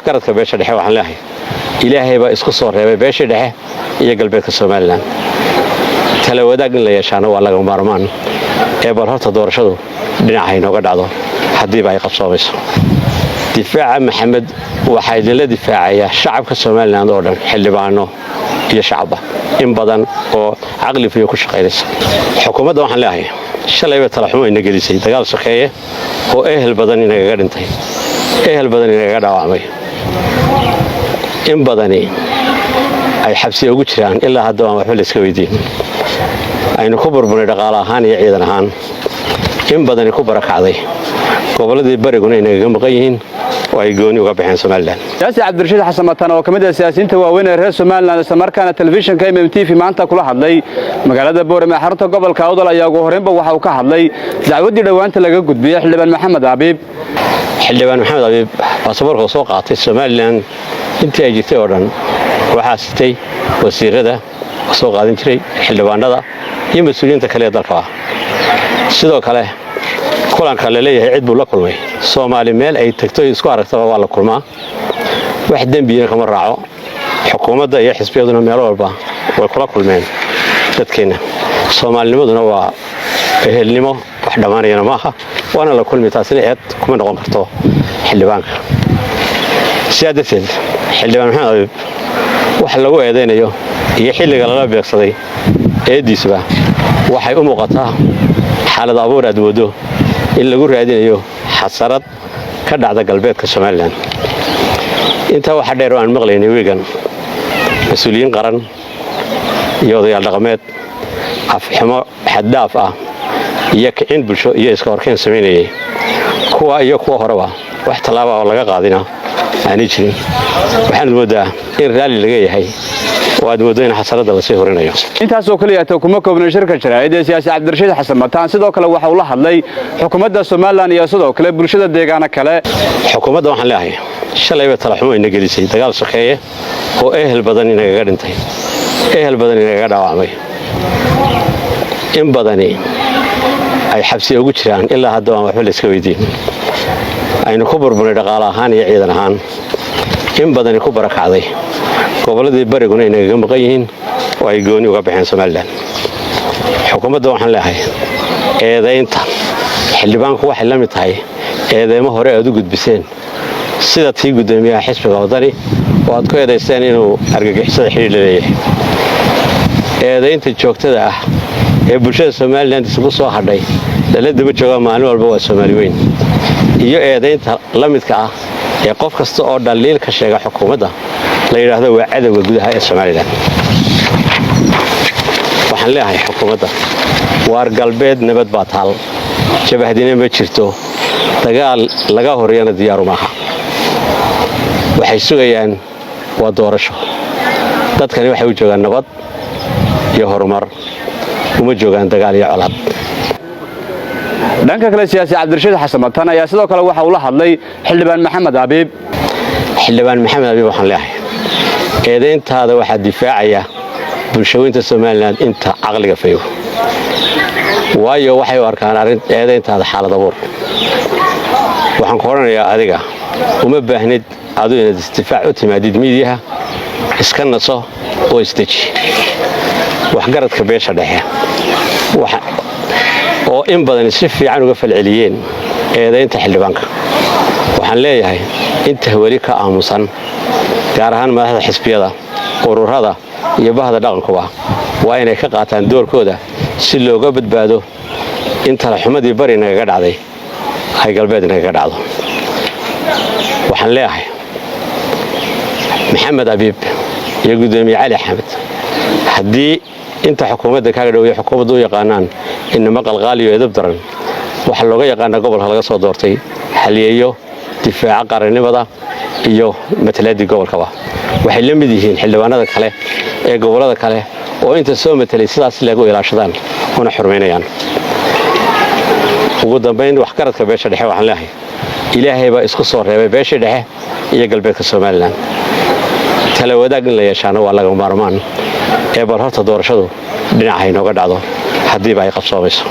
waxgaradka beesha dhexe waxaan leeyahay ilaahay baa isku soo reebay beesha dhexe iyo galbeedka Soomaaliland tala wadaag in la yeeshaano waa laga maarmaan ee bal horta doorashadu dhinaca inooga dhacdo haddii ay qabsoomayso difaaca maxamed waxa idinla difaacaya shacabka Soomaaliland oo dhan xildhibaano iyo shacabba in badan oo aqli fiyo ku shaqeynaysa xukuumadda waxaan leeyahay shalayba tala xumo ina gelisay dagaal sokeeye oo ehel badan inaga dhintay ehel badan inaga dhaawacmay in badani ay xabsi ugu jiraan ilaa hadda aan waxba la iska weydiin aynu ku burburay dhaqaale ahaan iyo ciidan ahaan in badani ku barakacday goboladii bariguna inaga maqan yihiin oo ay gooni uga baxeen Soomaaliland siyaasi Cabdirashiid Xasan Matan oo kamid ah siyaasiyiinta waaweyn ee reer Soomaaliland isla markaana telefishinka MMTV maanta kula hadlay magaalada Boorama xarunta gobolka Awdal ayaa ugu horreynba waxa uu ka hadlay dacwadii dhawaanta laga gudbiyay xildhibaan Maxamed Abiib baasaboorka soo qaatay Soomaaliland intii ay jirtay oo dhan waxa sitay wasiirada soo qaadan jiray xildhibaanada iyo mas'uuliyiinta kale ee dalka sidoo kale kulanka la leeyahay cid buu la kulmay Soomaali meel ay tagto isku aragtaba waa la kulmaa wax dambiina kama raaco xukuumadda iyo xisbiyaduna meel walba way kula kulmeen dadkeena Soomaalinimaduna waa ehelnimo wax dhamaanayna maaha waana la kulmi taasina eed kuma noqon karto xildhibaanka siyaadadeed xildhibaan Maxamed Abiib wax lagu eedeynayo iyo xilliga lala beegsaday eediisba waxay u muuqataa xaalad abuur aad wado in lagu raadinayo xasarad ka dhacda galbeedka Soomaaliland inta waxa dheer oo aan maqlaynay weegan mas'uuliyiin qaran iyo odayaal dhaqameed afximo xadaaf ah iyo kicin bulsho iyo iska horkeen sameynayay kuwa horeba wax talaabo oo laga qaadina aan jirin waxaan moodaa in raali laga yahay waad wadayna xasarada la sii horinayo intaas oo kaliya kuma koobna shirka jaraa'id ee siyaasi Cabdirashiid Xasan Matan sidoo kale waxa uu la hadlay xukuumadda Soomaaliland iyo sidoo kale bulshada deegaanka kale xukuumadda waxaan leeyahay shalayba tala xumo ina gelisay dagaal sokeeye oo ehel badan inaga dhintay ehel badan inaga dhaawacmay in badani ay xabsi ugu jiraan ilaa hadda aan waxba la iska weydiin aynu ku burburay dhaqaale ahaan iyo ciidan ahaan in badani ku barakacday goboladii bariguna inaga maqan yihiin oo ay gooni uga baxeen Soomaaliland xukuumadda waxaan leeyahay eedaynta xildhibaanku waxay la mid tahay eedeymo hore aad u gudbiseen sida tii gudoomiyaha xisbiga wadani oo aad ku eedaysteen inuu argagixisada xiriir leeyahay eedaynta joogtada ah ee bulshada Soomaaliland isugu soo hadhay la daba jooga maalin walba waa Soomaali weyn iyo eedaynta la midka ah ee qof kasta oo dhaliil ka sheega xukuumadda la yiraahdo waa cadawga gudaha ee Soomaaliland waxaan leeyahay xukuumadda waar galbeed nabad baa taal jabahdina ma jirto dagaal laga horreeyana diyaar uma aha waxay sugayaan waa doorasho dadkani waxay u joogaan nabad iyo horumar uma joogaan dagaal iyo colaad dhanka kale siyaasi Cabdirashiid Xasan Matan ayaa sidoo kale waxa uu la hadlay xildhibaan Maxamed Abiib waxaan leeyahay eedeyntaada waxa difaacaya bulshooyinta Soomaaliland inta aqliga fayo waayo waxay u arkaan arin eedeyntaada xaalad abuur waxaan qoranayaa adiga uma baahnid aad inaad istifaac u timaadid miidiyaha iska naso oo isdeji waxgaradka beesha dhexe oo in badan si fiican uga falceliyeen eedeynta xildhibaanka waxaan leeyahay inta wali ka aamusan gaar ahaan madaxda xisbiyada ururada iyo bahda dhaqankuba waa inay ka qaataan doorkooda si looga badbaado in tala xumadii bari naga dhacday ay galbeed naga dhacdo waxaan leeyahay Maxamed Abiib iyo gudoomiye Cali Axmed haddii inta xukuumadda kaaga dhaweeyay xukuumaddu u yaqaanaan in maqalqaaliyo edeb daran waxa looga yaqaanaa gobolka laga soo doortay xaliyeeyo difaaca qaranimada iyo matalaadii gobolkaba waxay la mid yihiin xildhibaanada kale ee gobolada kale oo inta soo matalay sidaas lagu ilaashadaan una xurmeynayaan ugu dambeyn waxgaradka beesha dhexe waxaan leeyahay ilaahay baa isku soo reebay beesha dhexe iyo galbeedka Soomaaliland tala wadaag in la yeeshaano waa laga maarmaan ee bal horta doorashadu dhinaca inooga dhacdo haddiiba ay qabsoomayso.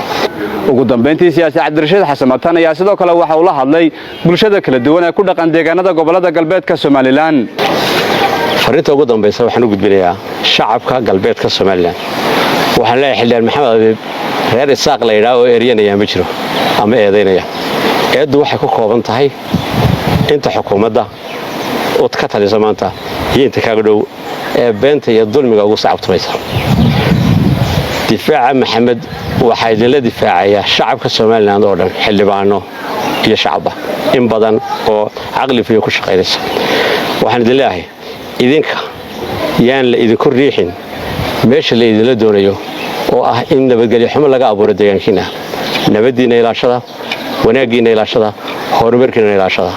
ugu dambeyntii siyaasi Cabdirashiid Xasan Matan ayaa sidoo kale waxa uu la hadlay bulshada kala duwan ee ku dhaqan deegaanada gobolada galbeedka Soomaaliland. Farinta ugu dambaysa waxaan u gudbinayaa shacabka galbeedka Soomaaliland. waxaan leeyahay xildhibaan Maxamed Abiib reer Isaaq la yiraahdo oo ereyanaya ma jiro ama eedeynaya. eedu waxay ku kooban tahay inta xukuumadda oo ka talisa maanta iyo inta kaaga dhow ee beenta iyo dulmiga ugu sacabtumaysa. difaaca Maxamed waxay la difaacayaa shacabka Soomaaliland oo dhan xildhibaano iyo shacabba in badan oo aqli fiyo ku shaqeynaysa. waxaan idin leeyahay idinka yaan la idinku riixin meesha la idin la doonayo oo ah in nabadgelyo xumo laga abuuro deegaankiina. nabadiina ilaashada, wanaagiina ilaashada, horumarkiina ilaashada.